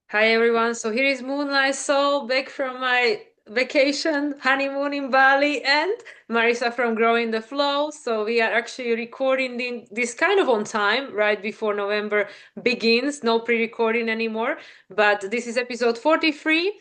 Hi everyone. So here is Moonlight Soul back from my vacation honeymoon in Bali and Marisa from Growing the Flow. So we are actually recording this kind of on time, right before November begins. No pre-recording anymore. But this is episode 43,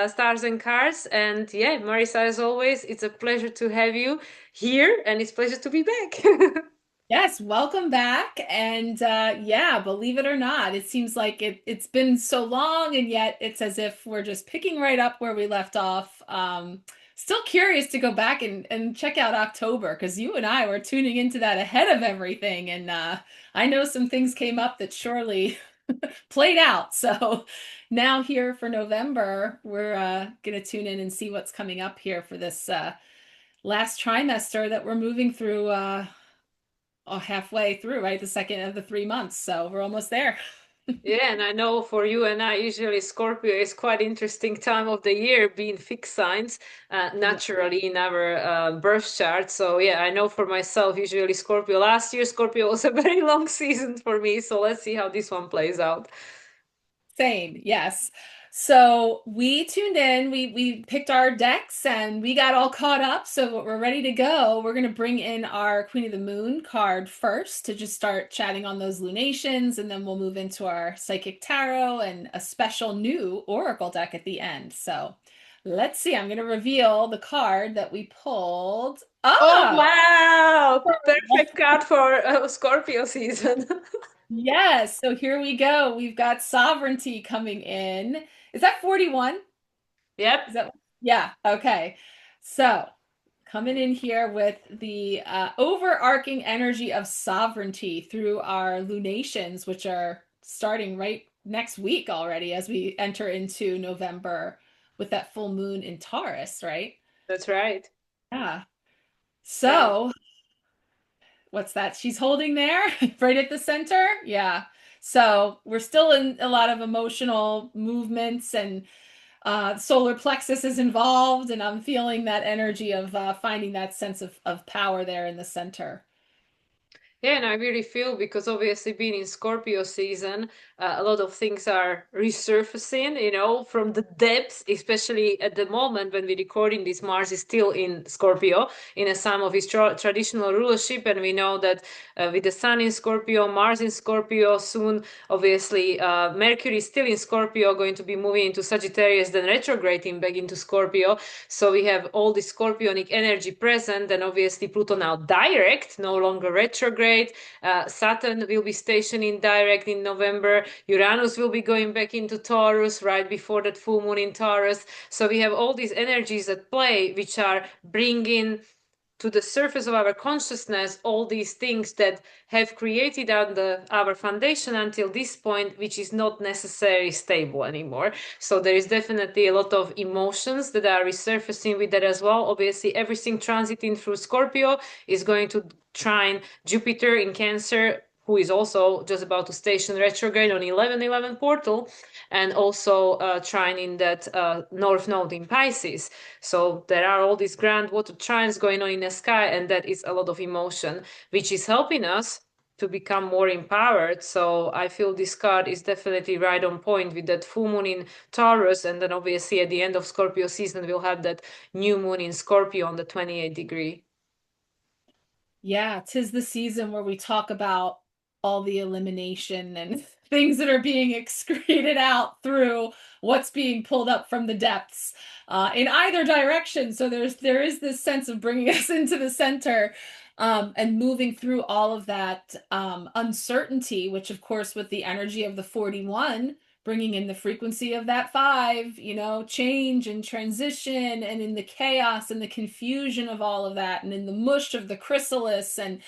Stars and Cards. And yeah, Marisa, as always, it's a pleasure to have you here and it's a pleasure to be back. Yes, welcome back. And yeah, believe it or not, it seems like it's been so long, and yet it's as if we're just picking right up where we left off. Still curious to go back and check out October because you and I were tuning into that ahead of everything, and I know some things came up that surely played out. So now here for November, we're gonna tune in and see what's coming up here for this last trimester that we're moving through. Halfway through, right? The second of the 3 months. So we're almost there. Yeah, and I know for you and I, usually Scorpio is quite interesting time of the year, being fixed signs Yeah. naturally in our birth chart. So yeah, I know for myself, usually Scorpio. Last year, Scorpio was a very long season for me. So let's see how this one plays out. Same, yes. So we tuned in, we picked our decks and we got all caught up. So we're ready to go. We're going to bring in our Queen of the Moon card first to just start chatting on those lunations, and then we'll move into our Psychic Tarot and a special new Oracle deck at the end. So let's see. I'm going to reveal the card that we pulled. Oh Oh, wow! Perfect card for Scorpio season. yes, so here we go. We've got sovereignty coming in. Is that 41? Is Yep. that Yeah, okay. So, coming in here with the overarching energy of sovereignty through our lunations, which are starting right next week already as we enter into November with that full moon in Taurus, right? That's right. Yeah. Yeah. So, what's that she's holding there right at the center? Yeah. So we're still in a lot of emotional movements, and solar plexus is involved, and I'm feeling that energy of finding that sense of power there in the center. Yeah, and I really feel because obviously being in Scorpio season, a lot of things are resurfacing, from the depths, especially at the moment when we're recording this, Mars is still in Scorpio, in a sign of his traditional rulership. And we know that with the Sun in Scorpio, Mars in Scorpio, soon, obviously, Mercury is still in Scorpio, going to be moving into Sagittarius, then retrograding back into Scorpio. So we have all this Scorpionic energy present, and obviously Pluto now direct, no longer retrograde. Saturn will be stationing direct in November. Uranus will be going back into Taurus right before that full moon in Taurus. So we have all these energies at play, which are bringing to the surface of our consciousness all these things that have created our foundation until this point, which is not necessarily stable anymore. So there is definitely a lot of emotions that are resurfacing with that as well. Obviously, everything transiting through Scorpio is going to trine Jupiter in Cancer, who is also just about to station retrograde on 1111 portal, and also trine in that north node in Pisces. So there are all these grand water trines going on in the sky, and that is a lot of emotion, which is helping us to become more empowered. So I feel this card is definitely right on point with that full moon in Taurus, and then obviously at the end of Scorpio season we'll have that new moon in Scorpio on the 28-degree. Yeah, 'tis the season where we talk about all the elimination and things that are being excreted out through what's being pulled up from the depths in either direction. So there is this sense of bringing us into the center, and moving through all of that uncertainty, which of course with the energy of the 41 bringing in the frequency of that 5, change and transition, and in the chaos and the confusion of all of that, and in the mush of the chrysalis. And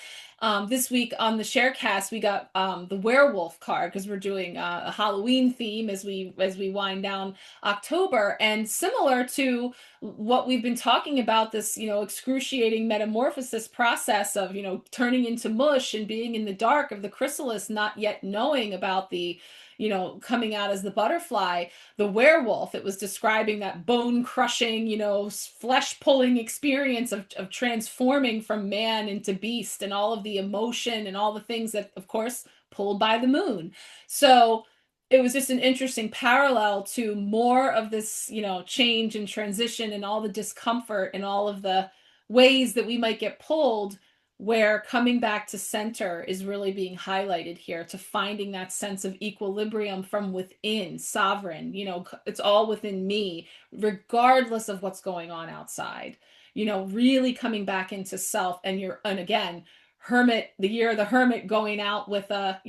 this week on the sharecast, we got the werewolf card because we're doing a Halloween theme as we wind down October. And similar to what we've been talking about, this excruciating metamorphosis process of turning into mush and being in the dark of the chrysalis, not yet knowing about the coming out as the butterfly, the werewolf. It was describing that bone crushing, flesh pulling experience of transforming from man into beast, and all of the emotion and all the things that, of course, pulled by the moon. So it was just an interesting parallel to more of this, change and transition and all the discomfort and all of the ways that we might get pulled, where coming back to center is really being highlighted here, to finding that sense of equilibrium from within, sovereign, it's all within me, regardless of what's going on outside, really coming back into self. And again, hermit, the year of the hermit, going out with a,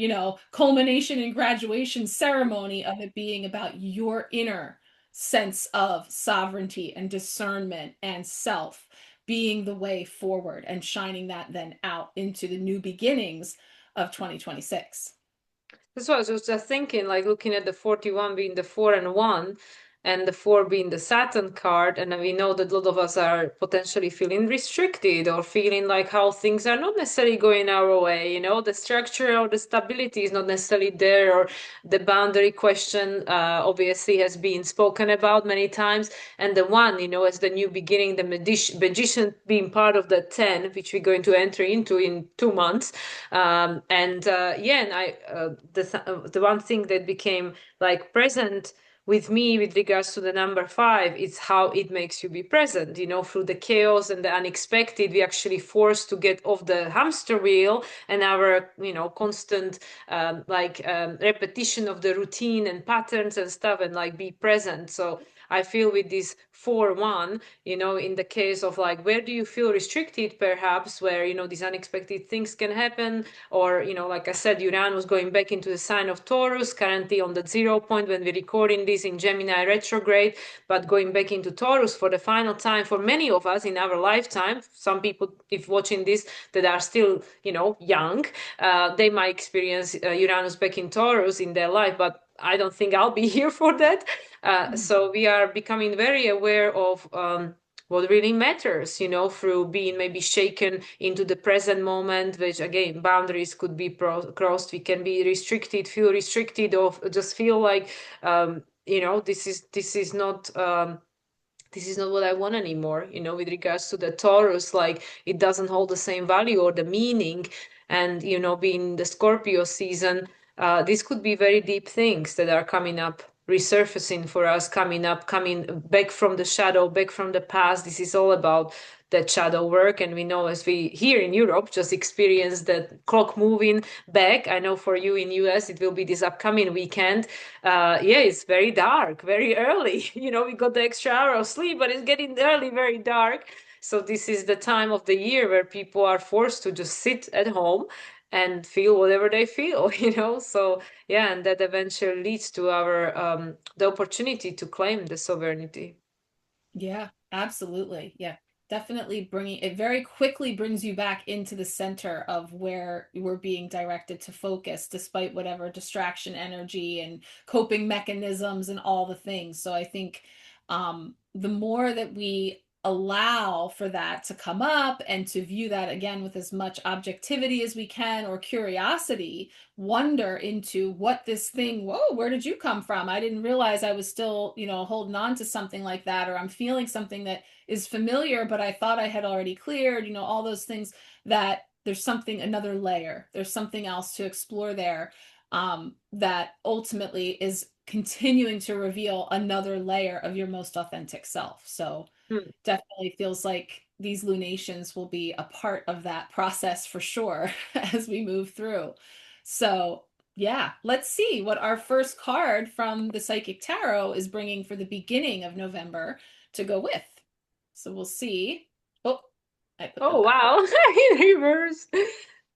culmination and graduation ceremony of it being about your inner sense of sovereignty and discernment and self being the way forward, and shining that then out into the new beginnings of 2026. That's what I was just thinking, like looking at the 41 being the 4 and 1, and the 4 being the Saturn card. And we know that a lot of us are potentially feeling restricted or feeling like how things are not necessarily going our way. The structure or the stability is not necessarily there, or the boundary question obviously has been spoken about many times. And the 1, as the new beginning, the magician being part of the 10, which we're going to enter into in 2 months. The one thing that became like present with me with regards to the number 5, it's how it makes you be present, through the chaos and the unexpected. We actually forced to get off the hamster wheel and our, constant repetition of the routine and patterns and stuff, and like be present. So I feel with this 4-1, in the case of like, where do you feel restricted, perhaps, where, these unexpected things can happen, or, like I said, Uranus going back into the sign of Taurus, currently on the 0 point when we're recording this in Gemini retrograde, but going back into Taurus for the final time for many of us in our lifetime. Some people, if watching this, that are still, young, they might experience Uranus back in Taurus in their life, but I don't think I'll be here for that. So we are becoming very aware of what really matters, through being maybe shaken into the present moment, which again, boundaries could be crossed. We can be restricted, feel restricted, or just feel like, this is not. This is not what I want anymore, with regards to the Taurus, like it doesn't hold the same value or the meaning. And, being the Scorpio season, this could be very deep things that are coming up, resurfacing for us, coming back from the shadow, back from the past. This is all about that shadow work. And we know, as we here in Europe just experience that clock moving back. I know for you in US, it will be this upcoming weekend. It's very dark, very early. We got the extra hour of sleep, but it's getting early, very dark. So this is the time of the year where people are forced to just sit at home and feel whatever they feel, So yeah, and that eventually leads to our the opportunity to claim the sovereignty. Yeah, absolutely. Yeah, definitely bringing it very quickly brings you back into the center of where we're being directed to focus, despite whatever distraction energy and coping mechanisms and all the things. So I think the more that we allow for that to come up and to view that again with as much objectivity as we can, or curiosity, wonder into what this thing, whoa, where did you come from? I didn't realize I was still, holding on to something like that, or I'm feeling something that is familiar, but I thought I had already cleared, all those things, that there's something, another layer, there's something else to explore there, that ultimately is continuing to reveal another layer of your most authentic self. So Hmm. definitely feels like these lunations will be a part of that process for sure as we move through. So, yeah, let's see what our first card from the Psychic Tarot is bringing for the beginning of November to go with. So we'll see. Oh, I put them Oh, back. wow. In reverse.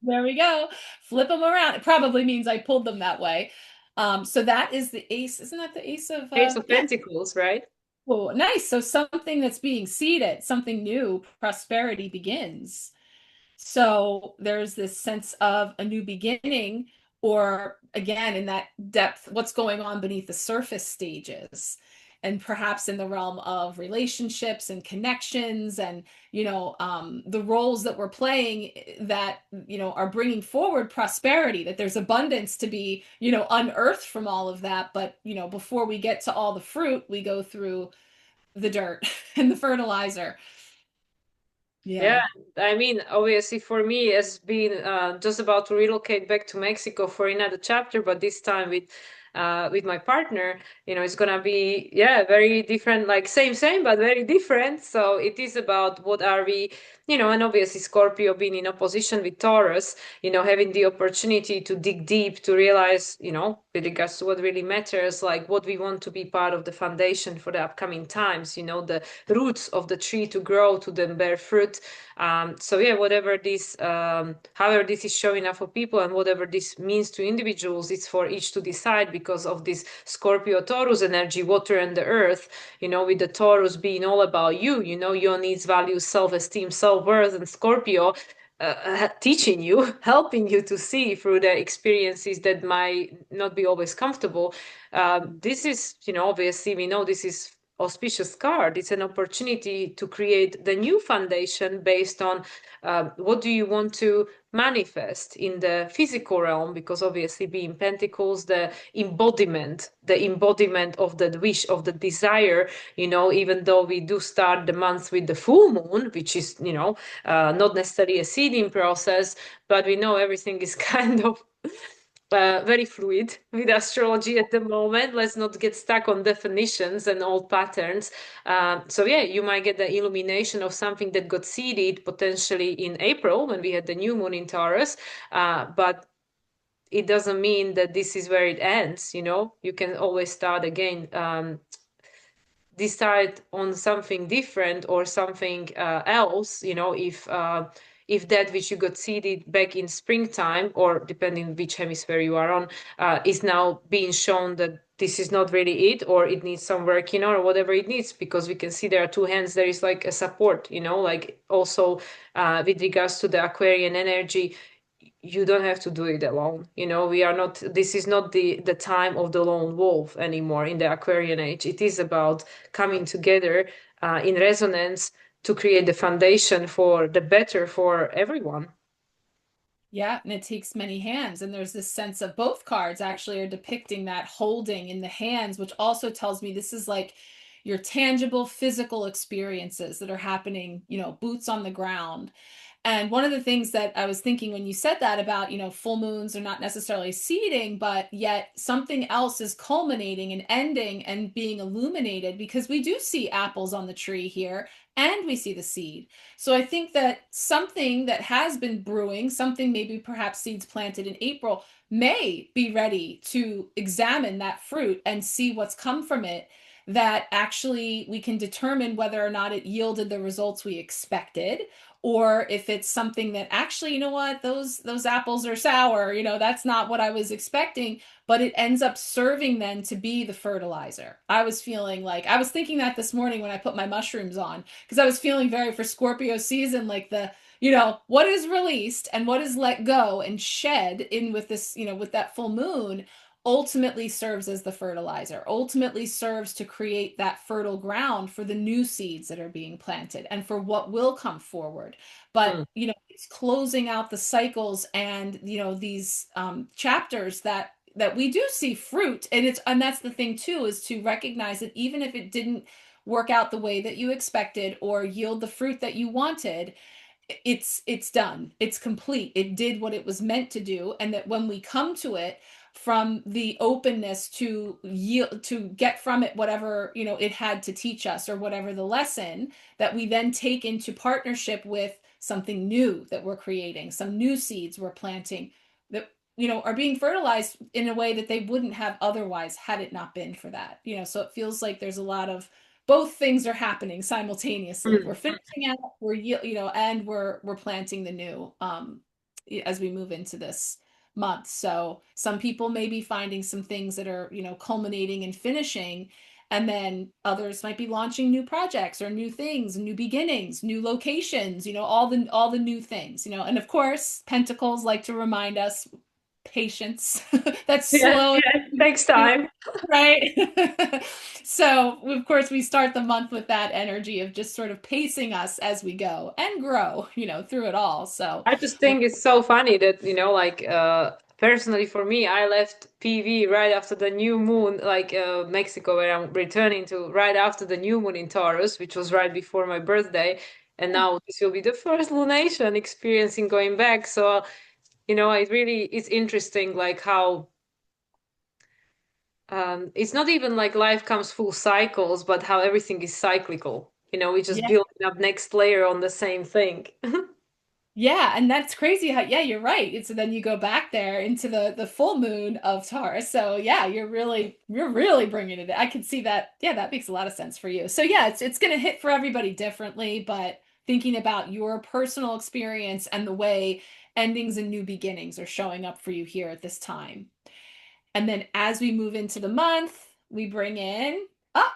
There we go. Flip them around. It probably means I pulled them that way. So that is the ace. Isn't that the ace of Ace of yeah. Pentacles, right? Oh, nice. So something that's being seeded, something new, prosperity begins. So there's this sense of a new beginning, or again, in that depth, what's going on beneath the surface stages, and perhaps in the realm of relationships and connections, and the roles that we're playing, that are bringing forward prosperity. That there's abundance to be unearthed from all of that, but before we get to all the fruit, we go through the dirt and the fertilizer. Yeah, Yeah. I mean, obviously for me, as being just about to relocate back to Mexico for another chapter, but this time with my partner, it's gonna be, yeah, very different, like same, but very different. So it is about what are we, and obviously Scorpio being in opposition with Taurus, having the opportunity to dig deep to realize, with regards to what really matters, like what we want to be part of the foundation for the upcoming times, the roots of the tree to grow, to then bear fruit. So yeah, whatever this, however this is showing up for people and whatever this means to individuals, it's for each to decide because of this Scorpio Taurus energy, water and the earth, with the Taurus being all about you, your needs, values, self-esteem, self-worth, and Scorpio teaching you, helping you to see through the experiences that might not be always comfortable. This is, obviously we know this is auspicious card. It's an opportunity to create the new foundation based on what do you want to manifest in the physical realm, because obviously being Pentacles, the embodiment of the wish, of the desire, even though we do start the month with the full moon, which is, not necessarily a seeding process, but we know everything is kind of very fluid with astrology at the moment. Let's not get stuck on definitions and old patterns. So yeah, you might get the illumination of something that got seeded potentially in April when we had the new moon in Taurus. But it doesn't mean that this is where it ends. You can always start again. Decide on something different or something else, if that which you got seeded back in springtime, or depending which hemisphere you are on, is now being shown that this is not really it, or it needs some work, or whatever it needs, because we can see there are two hands, there is like a support, like also with regards to the Aquarian energy, you don't have to do it alone. We are not, this is not the time of the lone wolf anymore in the Aquarian age. It is about coming together in resonance to create the foundation for the better for everyone. Yeah, and it takes many hands. And there's this sense of both cards actually are depicting that holding in the hands, which also tells me this is like your tangible physical experiences that are happening, boots on the ground. And one of the things that I was thinking when you said that about, full moons are not necessarily seeding, but yet something else is culminating and ending and being illuminated, because we do see apples on the tree here and we see the seed. So I think that something that has been brewing, something maybe perhaps seeds planted in April, may be ready to examine that fruit and see what's come from it, that actually we can determine whether or not it yielded the results we expected, or if it's something that actually, what, those apples are sour, that's not what I was expecting, but it ends up serving then to be the fertilizer. I was feeling like, I was thinking that this morning when I put my mushrooms on, because I was feeling very for Scorpio season, like what is released and what is let go and shed in with this, with that full moon, ultimately serves as the fertilizer, ultimately serves to create that fertile ground for the new seeds that are being planted and for what will come forward. But, Mm. it's closing out the cycles and, these chapters that we do see fruit. And that's the thing too, is to recognize that even if it didn't work out the way that you expected or yield the fruit that you wanted, it's done, it's complete, it did what it was meant to do, and that when we come to it from the openness to yield, to get from it whatever it had to teach us, or whatever the lesson, that we then take into partnership with something new that we're creating, some new seeds we're planting that are being fertilized in a way that they wouldn't have otherwise had it not been for that. So it feels like there's a lot of both things are happening simultaneously. We're Mm. finishing out, and we're planting the new as we move into this month. So some people may be finding some things that are, culminating and finishing, and then others might be launching new projects or new things, new beginnings, new locations, all the new things, and of course, pentacles like to remind us patience. That's Yeah, slow, yeah, takes time. right? So, of course, we start the month with that energy of just sort of pacing us as we go and grow, through it all. So, I just think it's so funny that, like, personally for me, I left PV right after the new moon, like Mexico, where I'm returning to right after the new moon in Taurus, which was right before my birthday. And now this will be the first lunation experiencing going back. So, it's interesting, like how it's not even like life comes full cycles, but how everything is cyclical. We just Yeah. building up next layer on the same thing. Yeah, and that's crazy how, yeah, you're right. And so then you go back there into the full moon of Taurus. So yeah, you're really bringing it. I can see that. Yeah, that makes a lot of sense for you. So yeah, it's going to hit for everybody differently, but thinking about your personal experience and the way endings and new beginnings are showing up for you here at this time. And then as we move into the month, we bring in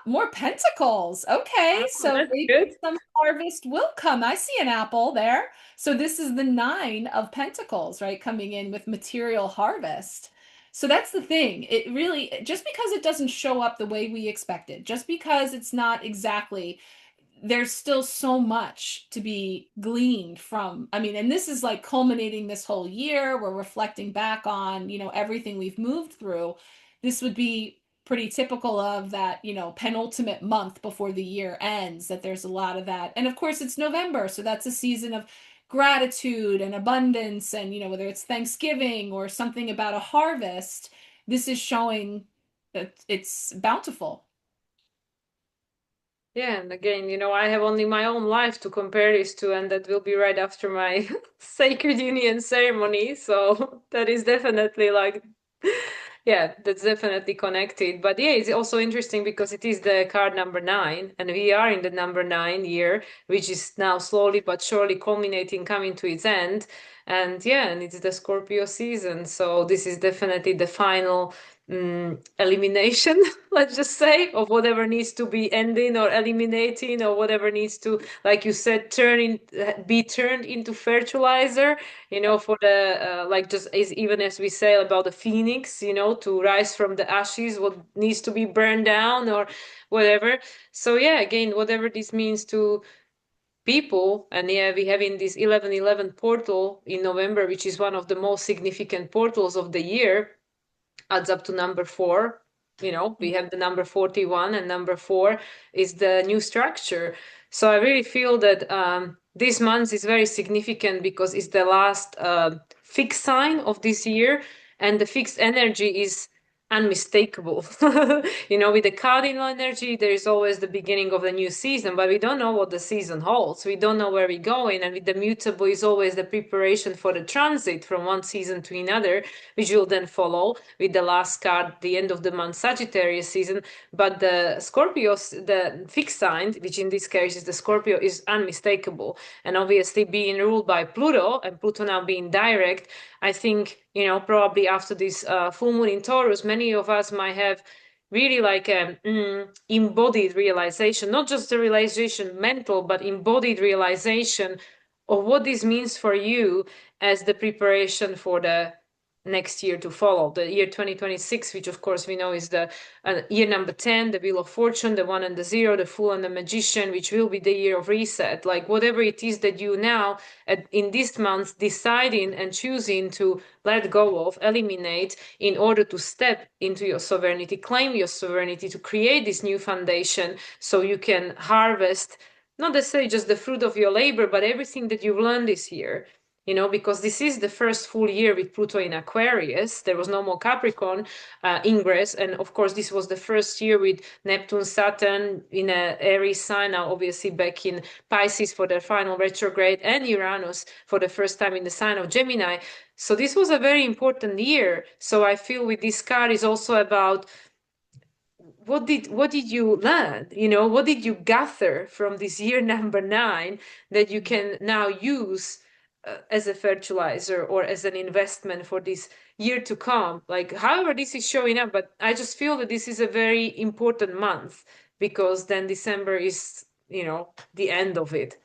more pentacles. Okay, Oh, so that's maybe good. some harvest will come. I see an apple there. So this is the nine of pentacles, right? Coming in with material harvest. So that's the thing. It really, just because it doesn't show up the way we expected, just because it's not exactly, there's still so much to be gleaned from. I mean, and this is like culminating this whole year. We're reflecting back on, everything we've moved through. This would be pretty typical of that, penultimate month before the year ends, that there's a lot of that. And of course, it's November, so that's a season of gratitude and abundance. And, whether it's Thanksgiving or something about a harvest, this is showing that it's bountiful. Yeah, and again, I have only my own life to compare this to, and that will be right after my sacred union ceremony. So that is definitely like, yeah, that's definitely connected. But yeah, it's also interesting because it is the card number 9, and we are in the number 9 year, which is now slowly but surely culminating, coming to its end. And yeah, and it's the Scorpio season. So this is definitely the final elimination, let's just say, of whatever needs to be ending or eliminating, or whatever needs to, like you said, be turned into fertilizer, for the like, just as even as we say about the phoenix, to rise from the ashes, what needs to be burned down or whatever. So yeah, again, whatever this means to people. And yeah, we have in this 1111 portal in November, which is one of the most significant portals of the year, adds up to number 4. We have the number 41, and number 4 is the new structure. So I really feel that this month is very significant because it's the last fixed sign of this year, and the fixed energy is unmistakable. With the cardinal energy, there is always the beginning of the new season, but we don't know what the season holds. We don't know where we're going. And with the mutable is always the preparation for the transit from one season to another, which will then follow with the last card, the end of the month, Sagittarius season. But the Scorpios, the fixed sign, which in this case is the Scorpio, is unmistakable. And obviously being ruled by Pluto, and Pluto now being direct, I think, probably after this full moon in Taurus, many of us might have really like embodied realization, not just the realization mental, but embodied realization of what this means for you as the preparation for the next year to follow, the year 2026, which of course we know is the year number 10, the Wheel of Fortune, the 1 and the 0, the Fool and the Magician, which will be the year of reset. Like whatever it is that you now in this month deciding and choosing to let go of, eliminate, in order to step into your sovereignty, claim your sovereignty, to create this new foundation so you can harvest not necessarily just the fruit of your labor, but everything that you've learned this year. Because this is the first full year with Pluto in Aquarius. There was no more Capricorn ingress. And of course, this was the first year with Neptune, Saturn in a Aries sign, now obviously back in Pisces for their final retrograde, and Uranus for the first time in the sign of Gemini. So this was a very important year. So I feel with this card is also about what did you learn, what did you gather from this year number 9 that you can now use as a fertilizer or as an investment for this year to come, like however this is showing up. But I just feel that this is a very important month because then December is the end of it.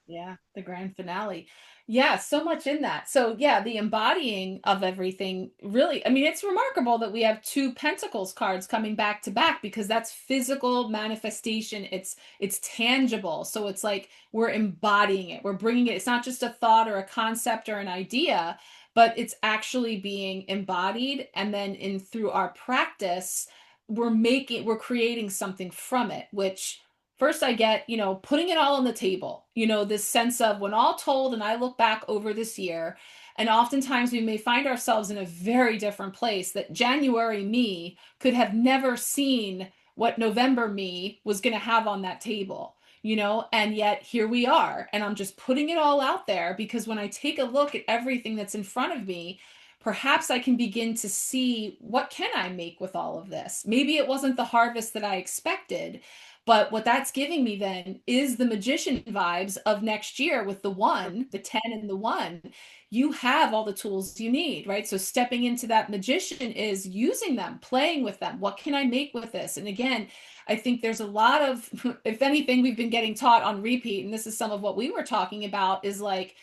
Yeah, the grand finale. Yeah, so much in that. So yeah, the embodying of everything really, I mean, it's remarkable that we have two Pentacles cards coming back to back because that's physical manifestation. It's tangible. So it's like we're embodying it. We're bringing it. It's not just a thought or a concept or an idea, but it's actually being embodied, and then in through our practice, we're creating something from it, which first I get, putting it all on the table, this sense of when all told, and I look back over this year, and oftentimes we may find ourselves in a very different place that January me could have never seen what November me was going to have on that table, and yet here we are. And I'm just putting it all out there because when I take a look at everything that's in front of me, perhaps I can begin to see what can I make with all of this. Maybe it wasn't the harvest that I expected, but what that's giving me then is the magician vibes of next year with the one, the 10 and the one. You have all the tools you need, right? So stepping into that magician is using them, playing with them. What can I make with this? And again, I think there's a lot of, if anything, we've been getting taught on repeat, and this is some of what we were talking about, is like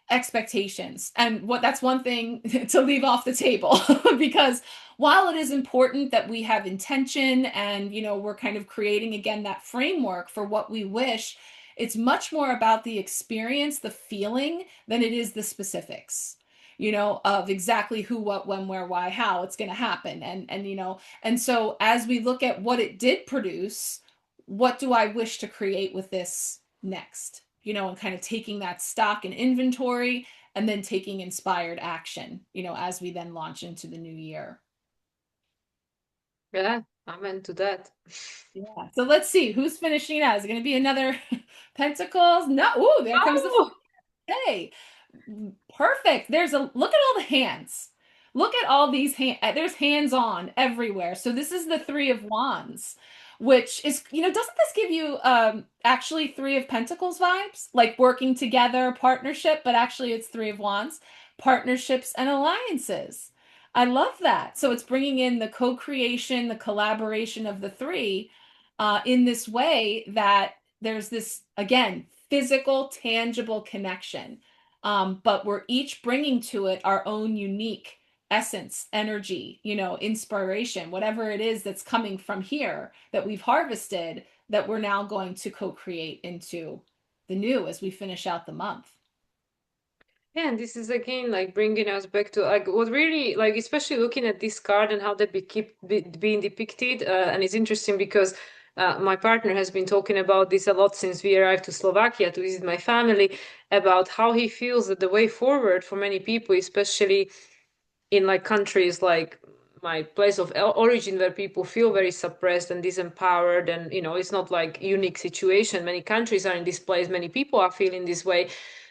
expectations. And what that's one thing to leave off the table because while it is important that we have intention and we're kind of creating again that framework for what we wish, it's much more about the experience, the feeling, than it is the specifics, of exactly who, what, when, where, why, how it's going to happen. And so as we look at what it did produce, what do I wish to create with this next? And kind of taking that stock and inventory and then taking inspired action, as we then launch into the new year. Yeah, amen to that. Yeah. So let's see who's finishing it out. Is it going to be another Pentacles? No. Ooh, there comes the Oh, Hey, perfect. There's a look at all the hands. Look at all these hands. There's hands on everywhere. So this is the Three of Wands, which is, doesn't this give you actually Three of Pentacles vibes? Like working together, partnership, but actually it's Three of Wands, partnerships and alliances. I love that. So it's bringing in the co-creation, the collaboration of the three in this way that there's this, again, physical, tangible connection. But we're each bringing to it our own unique essence, energy, inspiration, whatever it is that's coming from here that we've harvested that we're now going to co-create into the new as we finish out the month. yeah, and this is again like bringing us back to like what really like, especially looking at this card and how they being depicted. And it's interesting because my partner has been talking about this a lot since we arrived to Slovakia to visit my family, about how he feels that the way forward for many people, especially in like countries like my place of origin, where people feel very suppressed and disempowered, and it's not like unique situation, many countries are in this place, many people are feeling this way,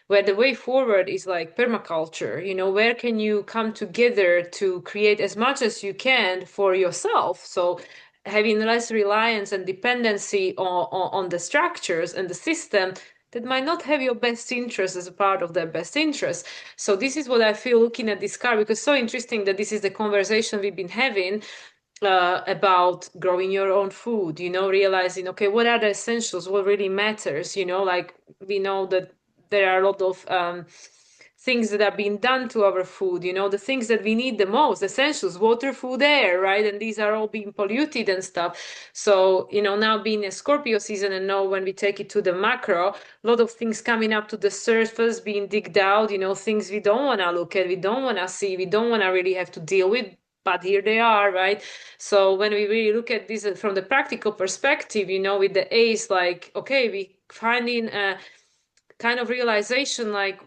where the way forward is like permaculture, where can you come together to create as much as you can for yourself, so having less reliance and dependency on the structures and the system that might not have your best interest as a part of their best interest. So this is what I feel looking at this card, because it's so interesting that this is the conversation we've been having about growing your own food, realizing, okay, what are the essentials, what really matters, like we know that there are a lot of things that are being done to our food, the things that we need the most, essentials, water, food, air, right? And these are all being polluted and stuff. So, now being a Scorpio season, and now when we take it to the macro, a lot of things coming up to the surface, being digged out, things we don't want to look at, we don't want to see, we don't want to really have to deal with, but here they are, right? So when we really look at this from the practical perspective, with the ace, like, okay, we finding a kind of realization, like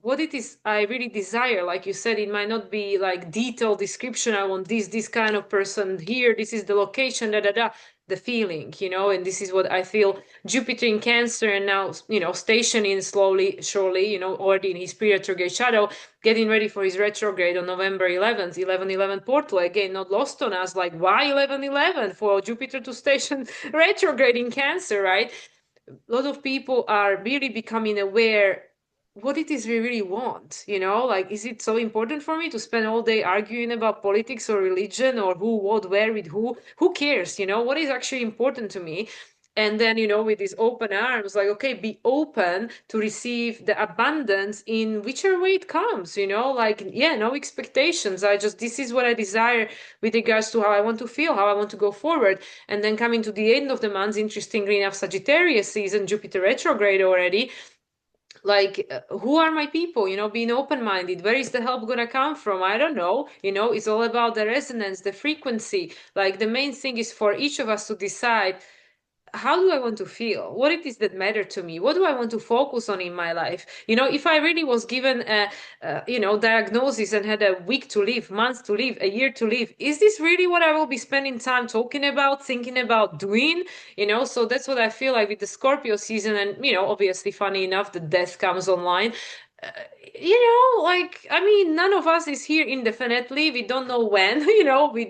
what it is I really desire. Like you said, it might not be like detailed description. I want this kind of person here. This is the location, da da da. The feeling, and this is what I feel. Jupiter in Cancer, and now, stationing slowly, surely, already in his pre-retrograde shadow, getting ready for his retrograde on November 11th, 11/11 portal. Again, not lost on us. Like, why 11/11 for Jupiter to station retrograde in Cancer, right? A lot of people are really becoming aware what it is we really want, like, is it so important for me to spend all day arguing about politics or religion or who, what, where, with who cares, what is actually important to me? And then, with these open arms, like, okay, be open to receive the abundance in whichever way it comes, like, yeah, no expectations. This is what I desire with regards to how I want to feel, how I want to go forward. And then coming to the end of the month, interestingly enough, Sagittarius season, Jupiter retrograde already, like, who are my people, being open-minded. Where is the help gonna come from? I don't know. It's all about the resonance, the frequency. Like, the main thing is for each of us to decide how do I want to feel? What it is that matter to me? What do I want to focus on in my life? If I really was given a diagnosis and had a week to live, months to live, a year to live, is this really what I will be spending time talking about, thinking about, doing? So that's what I feel like with the Scorpio season. And, obviously, funny enough, the death comes online. Uh, I mean, none of us is here indefinitely. We don't know when,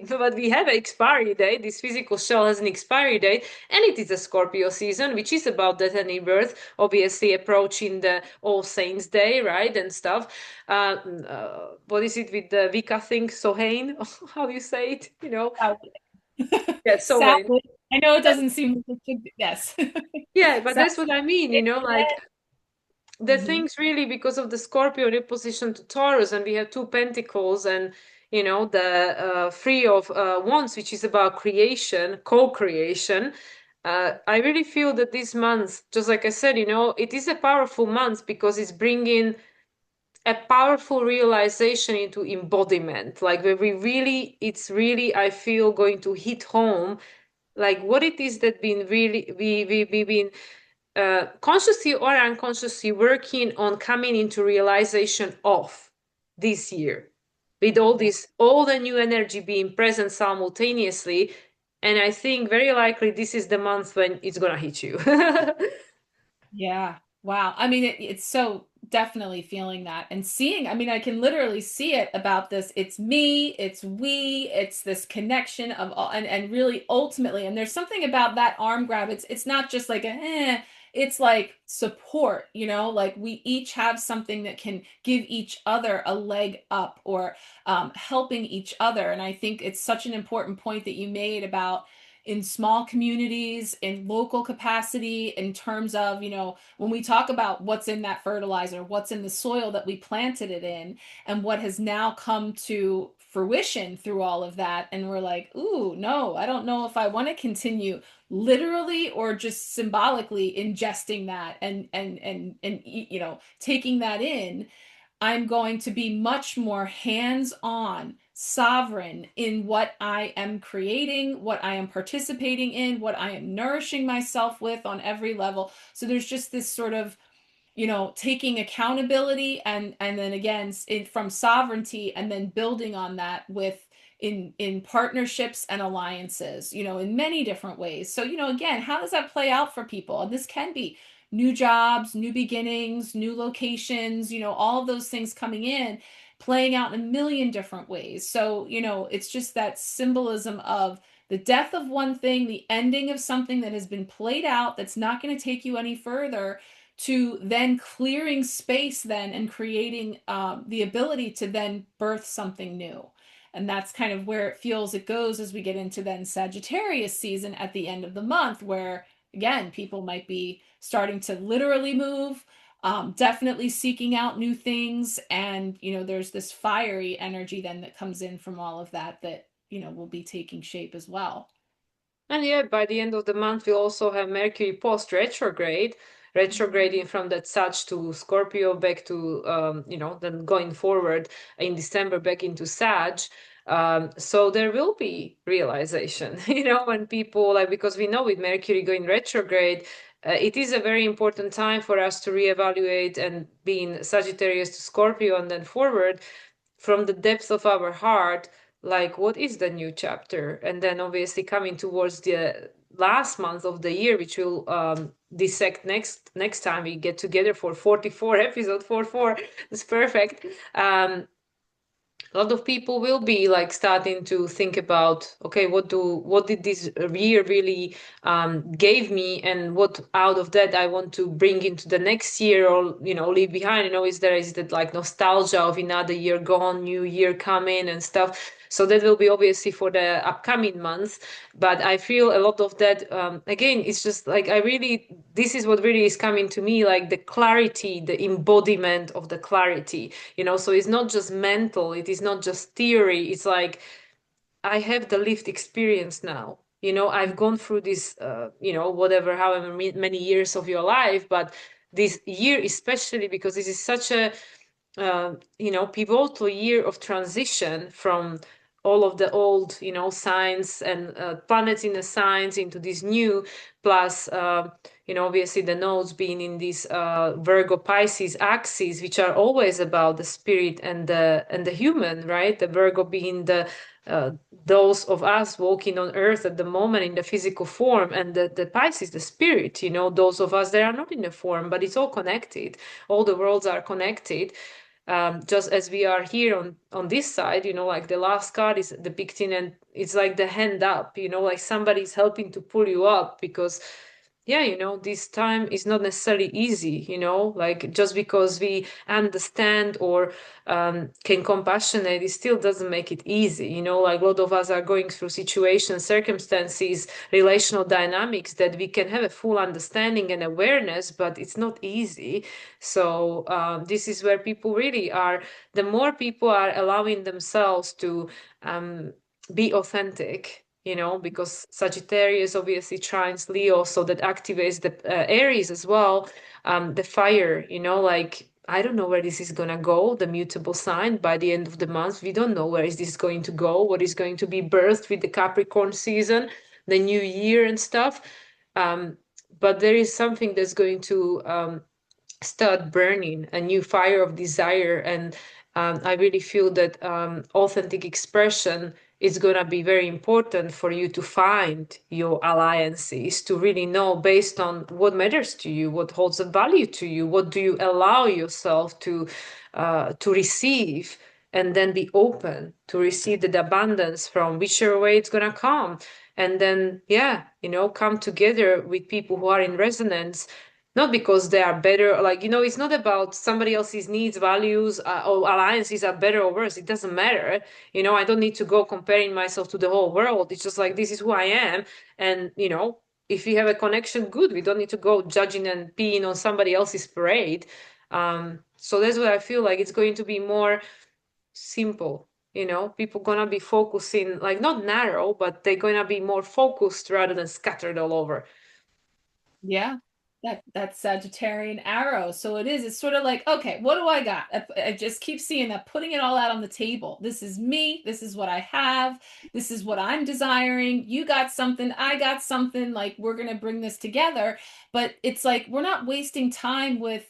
but we have an expiry date. This physical shell has an expiry date, and it is a Scorpio season, which is about death and rebirth, obviously approaching the All Saints Day, right, and stuff. What is it with the Vika thing, Sohain? How you say it, Sadly. Yeah, Sohain. Sadly. I know it doesn't seem like it should be. Yes. Yeah, but Sadly. that's what I mean, like the Mhm. things really because of the Scorpio in opposition to Taurus, and we have two pentacles and the three of wands, which is about creation, co-creation. I really feel that this month, just like I said, it is a powerful month because it's bringing a powerful realization into embodiment, like where it's really, I feel, going to hit home, like what it is that been really we've been consciously or unconsciously working on coming into realization of this year, with Yeah. all the new energy being present simultaneously. And I think very likely this is the month when it's gonna hit you. Yeah. Wow. I mean, it's so definitely feeling that and seeing. I mean, I can literally see it about this. It's me, it's we, it's this connection of all, and really ultimately, and there's something about that arm grab. It's not just like it's like support, like we each have something that can give each other a leg up or helping each other. And I think it's such an important point that you made about in small communities, in local capacity, in terms of, when we talk about what's in that fertilizer, what's in the soil that we planted it in, and what has now come to fruition through all of that. And we're like, ooh, no, I don't know if I want to continue literally or just symbolically ingesting that and taking that in. I'm going to be much more hands on, sovereign in what I am creating, what I am participating in, what I am nourishing myself with on every level. So there's just this sort of, taking accountability and then again from sovereignty and then building on that with in partnerships and alliances, in many different ways. So, again, how does that play out for people? And this can be new jobs, new beginnings, new locations, all of those things coming in, playing out in a million different ways. So, it's just that symbolism of the death of one thing, the ending of something that has been played out that's not going to take you any further, to then clearing space then and creating the ability to then birth something new. And that's kind of where it feels it goes as we get into then Sagittarius season at the end of the month, where again, people might be starting to literally move, definitely seeking out new things. And, there's this fiery energy then that comes in from all of that will be taking shape as well. And yeah, by the end of the month, we'll also have Mercury post retrograde, retrograding from that Sag to Scorpio back to, then going forward in December back into Sag. So there will be realization, when people because we know with Mercury going retrograde, it is a very important time for us to reevaluate and being Sagittarius to Scorpio and then forward from the depths of our heart, like what is the new chapter? And then obviously coming towards the last month of the year, which will dissect next time we get together for 44 episode 44. It's perfect. A lot of people will be like starting to think about, okay, what did this year really gave me, and what out of that I want to bring into the next year or leave behind. Is that like nostalgia of another year gone, new year coming and stuff. So that will be obviously for the upcoming months, but I feel a lot of that again, it's just like this is what really is coming to me, like the clarity, the embodiment of the clarity. So it's not just mental, it is not just theory. It's like I have the lived experience now. I've gone through this whatever, however many years of your life, but this year especially, because this is such a pivotal year of transition from all of the old, signs and planets in the signs into these new, plus, obviously the nodes being in these Virgo Pisces axes, which are always about the spirit and the human, right? The Virgo being uh, those of us walking on earth at the moment in the physical form, and the Pisces, the spirit, those of us that are not in the form, but it's all connected. All the worlds are connected. Just as we are here on this side, like the last card is depicting, and it's like the hand up, like somebody's helping to pull you up, because yeah, this time is not necessarily easy, like just because we understand or can compassionate, it still doesn't make it easy, like a lot of us are going through situations, circumstances, relational dynamics that we can have a full understanding and awareness, but it's not easy. So this is where people really are, the more people are allowing themselves to be authentic, because Sagittarius obviously trines Leo, so that activates the Aries as well, the fire, like I don't know where this is gonna go, the mutable sign by the end of the month. We don't know where is this going to go, what is going to be birthed with the Capricorn season, the new year and stuff. But there is something that's going to start burning, a new fire of desire. And I really feel that authentic expression is going to be very important for you to find your alliances, to really know based on what matters to you, what holds a value to you, what do you allow yourself to receive, and then be open to receive the abundance from whichever way it's going to come. And then, yeah, come together with people who are in resonance, not because they are better, like, it's not about somebody else's needs, values, or alliances are better or worse. It doesn't matter. I don't need to go comparing myself to the whole world. It's just like, this is who I am. And, if we have a connection, good. We don't need to go judging and peeing on somebody else's parade. So that's what I feel like. It's going to be more simple. People gonna be focusing, like, not narrow, but they're gonna be more focused rather than scattered all over. Yeah, that's Sagittarian arrow. So it's sort of like, okay, what do I got? I just keep seeing that, putting it all out on the table. This is me. This is what I have. This is what I'm desiring. You got something. I got something. Like, we're going to bring this together. But it's like, we're not wasting time with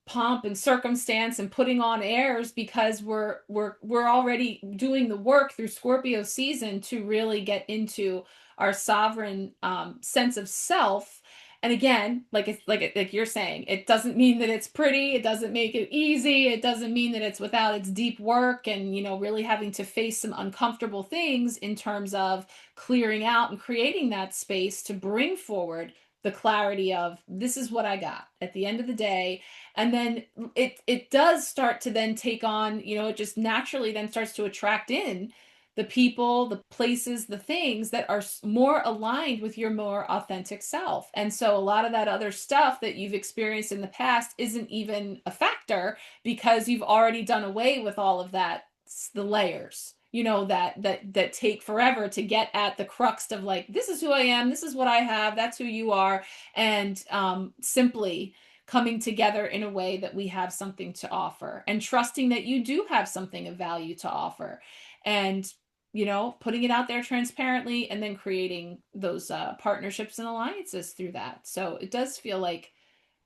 pomp and circumstance and putting on airs, because we're already doing the work through Scorpio season to really get into our sovereign sense of self. And again, like you're saying, it doesn't mean that it's pretty, it doesn't make it easy, it doesn't mean that it's without its deep work and, really having to face some uncomfortable things in terms of clearing out and creating that space to bring forward the clarity of, this is what I got at the end of the day. And then it does start to then take on, it just naturally then starts to attract in the people, the places, the things that are more aligned with your more authentic self. And so a lot of that other stuff that you've experienced in the past isn't even a factor, because you've already done away with all of that, the layers, that take forever to get at the crux of, like, this is who I am, this is what I have, that's who you are. And simply coming together in a way that we have something to offer, and trusting that you do have something of value to offer, and putting it out there transparently, and then creating those partnerships and alliances through that. So it does feel like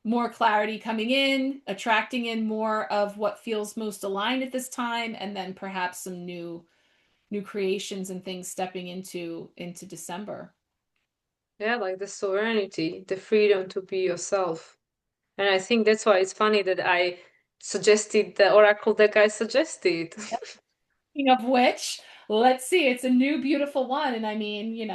more clarity coming in, attracting in more of what feels most aligned at this time, and then perhaps some new creations and things stepping into December. Yeah, like the sovereignty, the freedom to be yourself. And I think that's why it's funny that I suggested the oracle deck I suggested. Speaking of which, let's see. It's a new, beautiful one. And I mean,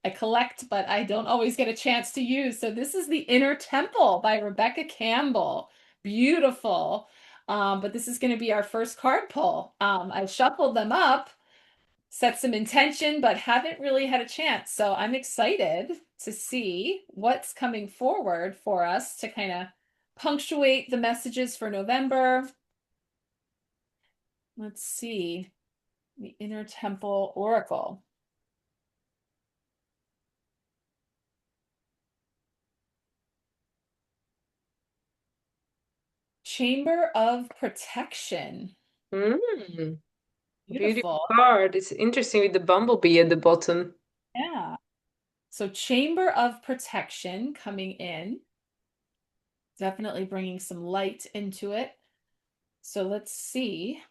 I collect, but I don't always get a chance to use. So this is the Inner Temple by Rebecca Campbell. Beautiful. But this is going to be our first card pull. I shuffled them up, set some intention, but haven't really had a chance. So I'm excited to see what's coming forward for us to kind of punctuate the messages for November. Let's see. The Inner Temple Oracle. Chamber of Protection. Mm. Beautiful Beautiful. card. It's interesting with the bumblebee at the bottom. Yeah. So Chamber of Protection coming in, definitely bringing some light into it. So let's see.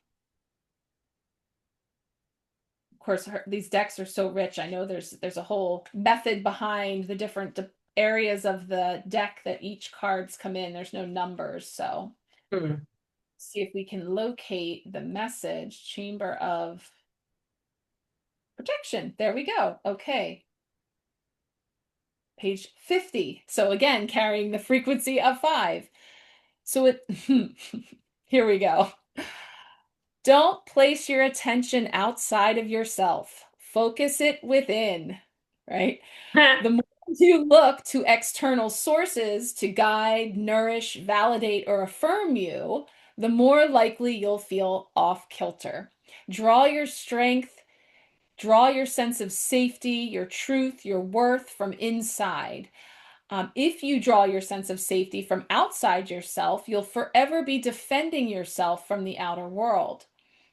Of course, these decks are so rich. I know there's a whole method behind the different areas of the deck that each cards come in. There's no numbers, so Hmm. see if we can locate the message. Chamber of Protection. There we go. Okay. Page 50. So again, carrying the frequency of 5. So it here we go. Don't place your attention outside of yourself. Focus it within, right? The more you look to external sources to guide, nourish, validate, or affirm you, the more likely you'll feel off kilter. Draw your strength, draw your sense of safety, your truth, your worth from inside. If you draw your sense of safety from outside yourself, you'll forever be defending yourself from the outer world.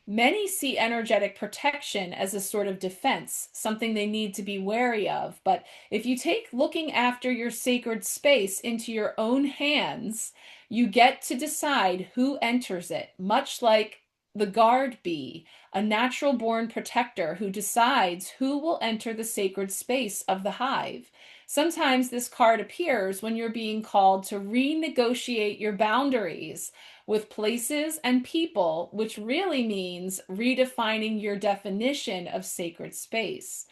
Many see energetic protection as a sort of defense, something they need to be wary of. But if you take looking after your sacred space into your own hands, you get to decide who enters it, much like the guard bee, a natural born protector who decides who will enter the sacred space of the hive. Sometimes this card appears when you're being called to renegotiate your boundaries with places and people, which really means redefining your definition of sacred space.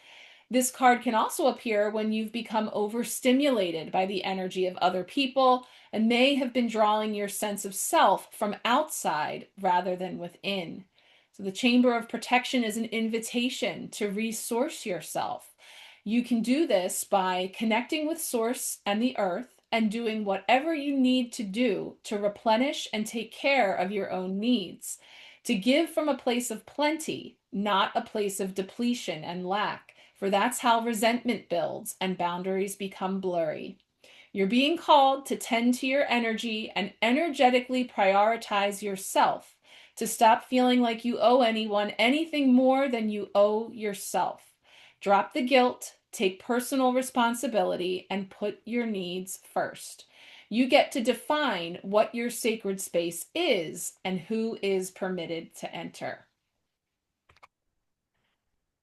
This card can also appear when you've become overstimulated by the energy of other people and may have been drawing your sense of self from outside rather than within. So, the Chamber of Protection is an invitation to resource yourself. You can do this by connecting with Source and the Earth and doing whatever you need to do to replenish and take care of your own needs. To give from a place of plenty, not a place of depletion and lack, for that's how resentment builds and boundaries become blurry. You're being called to tend to your energy and energetically prioritize yourself, to stop feeling like you owe anyone anything more than you owe yourself. Drop the guilt, take personal responsibility, and put your needs first. You get to define what your sacred space is and who is permitted to enter.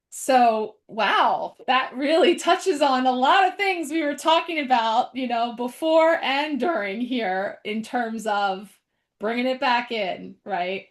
So, wow, that really touches on a lot of things we were talking about, before and during here in terms of bringing it back in, right?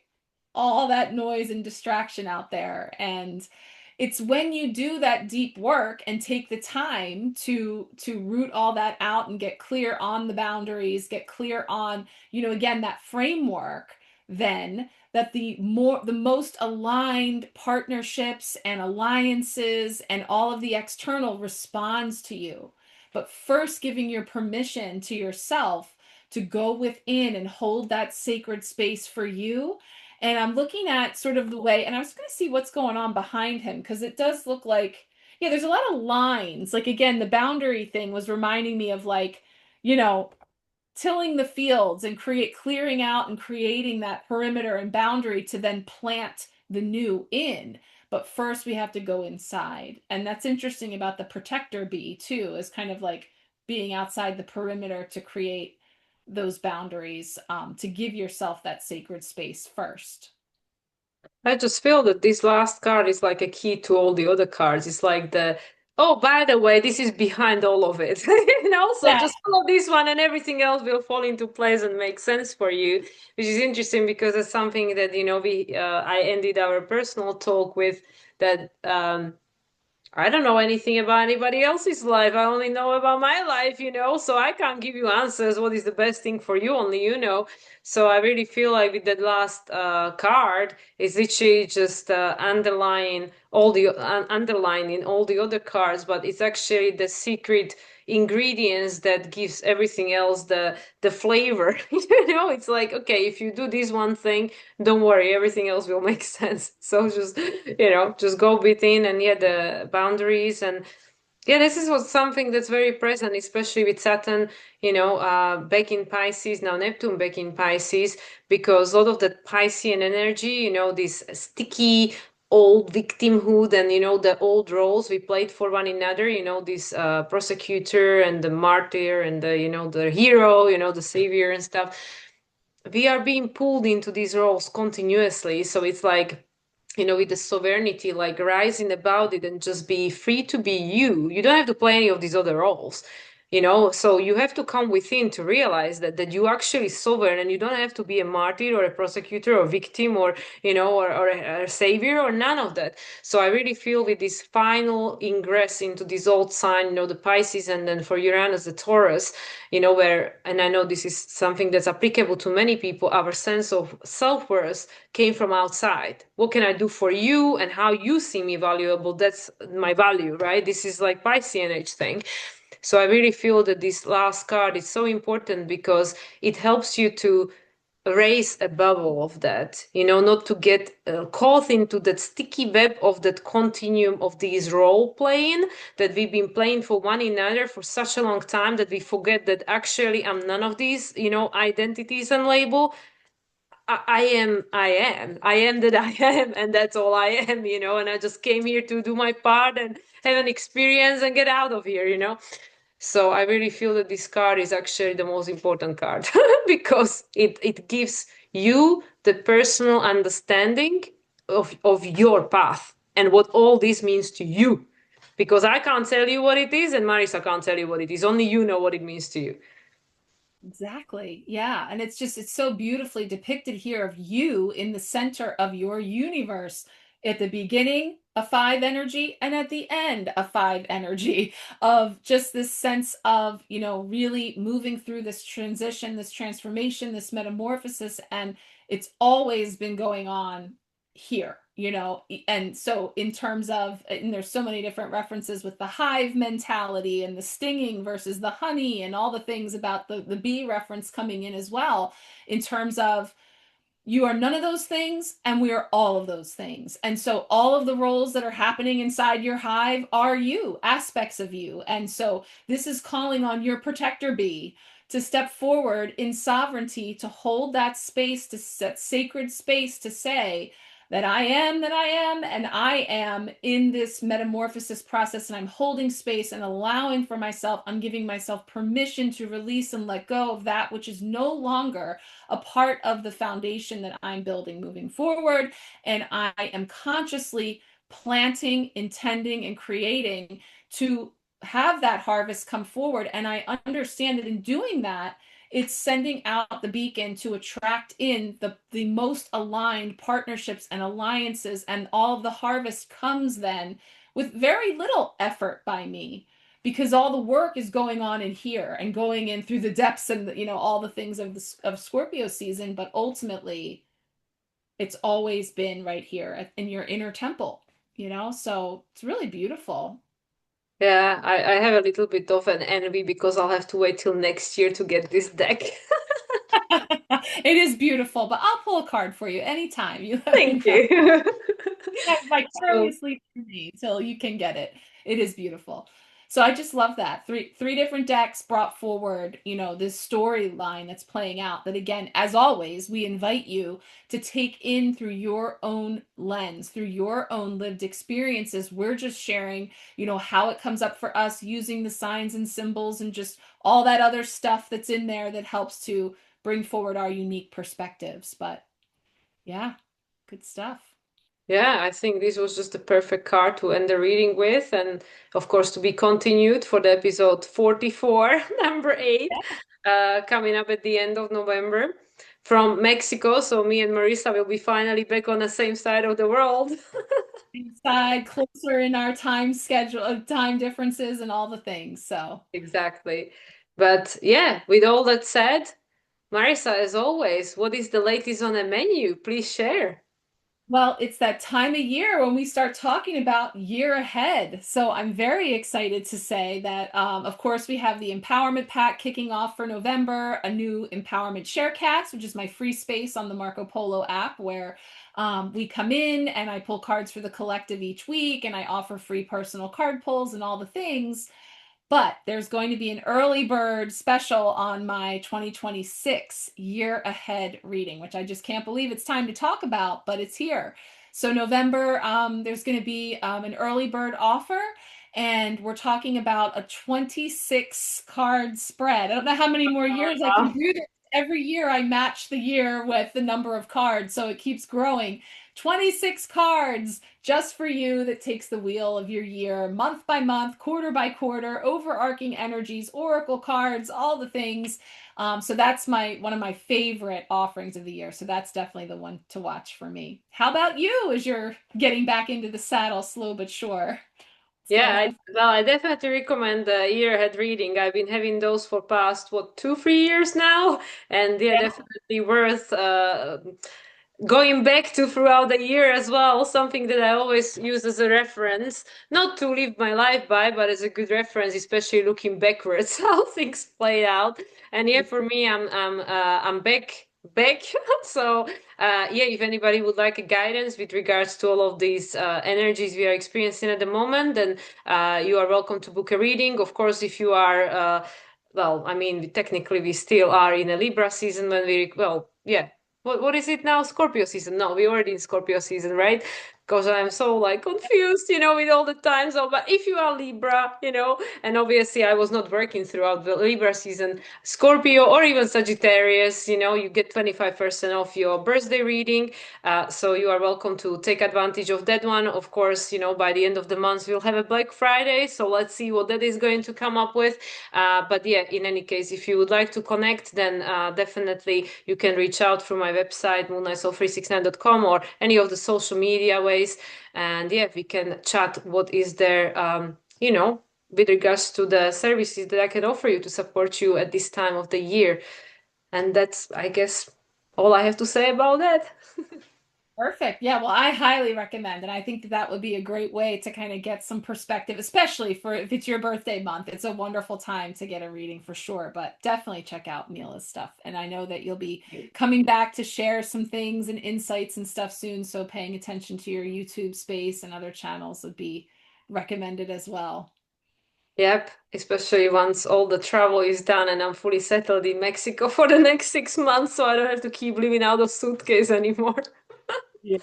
All that noise and distraction out there. And it's when you do that deep work and take the time to root all that out and get clear on the boundaries, get clear on, again, that framework, then that the most aligned partnerships and alliances and all of the external responds to you. But first giving your permission to yourself to go within and hold that sacred space for you. And I'm looking at sort of the way, and I was going to see what's going on behind him because it does look like, yeah, there's a lot of lines. Like, again, the boundary thing was reminding me of like, you know, tilling the fields and clearing out and creating that perimeter and boundary to then plant the new in. But first we have to go inside. And that's interesting about the protector bee too, is kind of like being outside the perimeter to create those boundaries, to give yourself that sacred space first. I just feel that this last card is like a key to all the other cards. It's like oh, by the way, this is behind all of it. So Yeah. just follow this one and everything else will fall into place and make sense for you, which is interesting because it's something that, I ended our personal talk with that, I don't know anything about anybody else's life. I only know about my life, so I can't give you answers. What is the best thing for you? Only you know. So I really feel like with that last card, it's literally just underlining all the other cards, but it's actually the secret ingredients that gives everything else the flavor. It's like, okay, if you do this one thing, don't worry, everything else will make sense. So just go within and yeah, the boundaries and yeah, this is something that's very present, especially with Saturn, back in Pisces, now Neptune back in Pisces, because a lot of that Piscean energy, this sticky, old victimhood and, the old roles we played for one another, this prosecutor and the martyr and the, the hero, the savior and stuff. We are being pulled into these roles continuously. So it's like, with the sovereignty, like rising above it and just be free to be you. You don't have to play any of these other roles. So you have to come within to realize that you actually sovereign, and you don't have to be a martyr or a prosecutor or victim or or a savior or none of that. So I really feel with this final ingress into this old sign, the Pisces, and then for Uranus the Taurus, where, and I know this is something that's applicable to many people, our sense of self-worth came from outside. What can I do for you, and how you see me valuable? That's my value, right? This is like Piscean age thing. So I really feel that this last card is so important because it helps you to raise above all of that, not to get caught into that sticky web of that continuum of these role playing that we've been playing for one another for such a long time that we forget that actually I'm none of these, identities and label. I am that I am, and that's all I am, and I just came here to do my part and have an experience and get out of here. So I really feel that this card is actually the most important card because it gives you the personal understanding of your path and what all this means to you. Because I can't tell you what it is, and Marisa can't tell you what it is. Only you know what it means to you. Exactly. Yeah. And it's so beautifully depicted here of you in the center of your universe. At the beginning, a five energy, and at the end, a five energy of just this sense of, really moving through this transition, this transformation, this metamorphosis. And it's always been going on here, and so in terms of, and there's so many different references with the hive mentality and the stinging versus the honey and all the things about the bee reference coming in as well, in terms of you are none of those things and we are all of those things. And so all of the roles that are happening inside your hive are you, aspects of you. And so this is calling on your protector bee to step forward in sovereignty, to hold that space, to set sacred space, to say that I am, that I am, and I am in this metamorphosis process, and I'm holding space and allowing for myself, I'm giving myself permission to release and let go of that which is no longer a part of the foundation that I'm building moving forward. And I am consciously planting, intending, and creating to have that harvest come forward. And I understand that in doing that, it's sending out the beacon to attract in the most aligned partnerships and alliances, and all of the harvest comes then with very little effort by me, because all the work is going on in here and going in through the depths and all the things of Scorpio season. But ultimately it's always been right here in your inner temple, so it's really beautiful. Yeah, I have a little bit of an envy because I'll have to wait till next year to get this deck. It is beautiful, but I'll pull a card for you anytime. You let me Thank know. you. So, Vicariously through me till you can get it. It is beautiful. So I just love that. Three different decks brought forward, this storyline that's playing out, that again, as always, we invite you to take in through your own lens, through your own lived experiences. We're just sharing, how it comes up for us, using the signs and symbols and just all that other stuff that's in there that helps to bring forward our unique perspectives. But yeah, good stuff. yeah, I think this was just the perfect card to end the reading with. And of course, to be continued for the episode 44, number 8, coming up at the end of November from Mexico. So me and Marisa will be finally back on the same side of the world. Inside, closer in our time schedule, time differences, and all the things. So, Exactly. But yeah, with all that said, Marisa, as always, what is the latest on the menu? Please share. well, it's that time of year when we start talking about year ahead. So, I'm very excited to say that, of course, we have the Empowerment Pack kicking off for November, a new Empowerment Sharecast, which is my free space on the Marco Polo app, where we come in and I pull cards for the collective each week, and I offer free personal card pulls and all the things. But there's going to be an early bird special on my 2026 year ahead reading, which I just can't believe it's time to talk about, but it's here. So November, there's going to be an early bird offer, and we're talking about a 26 card spread. I don't know how many more years I can do this. Every year I match the year with the number of cards, so it keeps growing. 26 cards just for you that takes the wheel of your year, month by month, quarter by quarter, overarching energies, oracle cards, all the things. So that's my one of my favorite offerings of the year. So that's definitely the one to watch for me. How about you as you're getting back into the saddle slow but sure? What's Yeah, going on? well, I definitely recommend the year ahead reading. I've been having those for past, what, 2, 3 years now, and yeah, Yeah. definitely worth going back to throughout the year as well. Something that I always use as a reference, not to live my life by, but as a good reference, especially looking backwards how things play out. And yeah, for me, I'm back. So yeah, if anybody would like a guidance with regards to all of these energies we are experiencing at the moment, then you are welcome to book a reading. Of course, if you are well, I mean, technically we still are in a Libra season when well, yeah. What is it now? Scorpio season? No, we're already in Scorpio season, right? Because I'm so like confused, with all the time. So, but if you are Libra, and obviously I was not working throughout the Libra season, Scorpio or even Sagittarius, you get 25% off your birthday reading. So you are welcome to take advantage of that one. Of course, by the end of the month, we'll have a Black Friday. So let's see what that is going to come up with. But yeah, in any case, if you would like to connect, then definitely you can reach out through my website, moonlightsoul369.com, or any of the social media ways. And yeah, we can chat what is there, with regards to the services that I can offer you to support you at this time of the year. And that's, I guess, all I have to say about that. Perfect. Yeah, well, I highly recommend, and I think that that would be a great way to kind of get some perspective, especially for if it's your birthday month. It's a wonderful time to get a reading for sure, but definitely check out Mila's stuff. And I know that you'll be coming back to share some things and insights and stuff soon, so paying attention to your YouTube space and other channels would be recommended as well. Yep, especially once all the travel is done and I'm fully settled in Mexico for the next 6 months, so I don't have to keep living out of suitcase anymore. Yeah.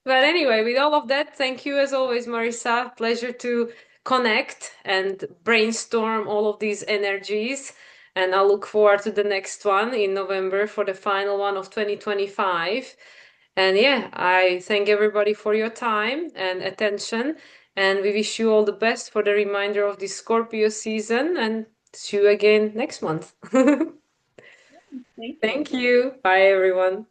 But anyway, with all of that, thank you as always, Marissa. Pleasure to connect and brainstorm all of these energies. And I'll look forward to the next one in November for the final one of 2025. And yeah, I thank everybody for your time and attention. And we wish you all the best for the remainder of this Scorpio season. And see you again next month. Thank you. Thank you. Bye, everyone.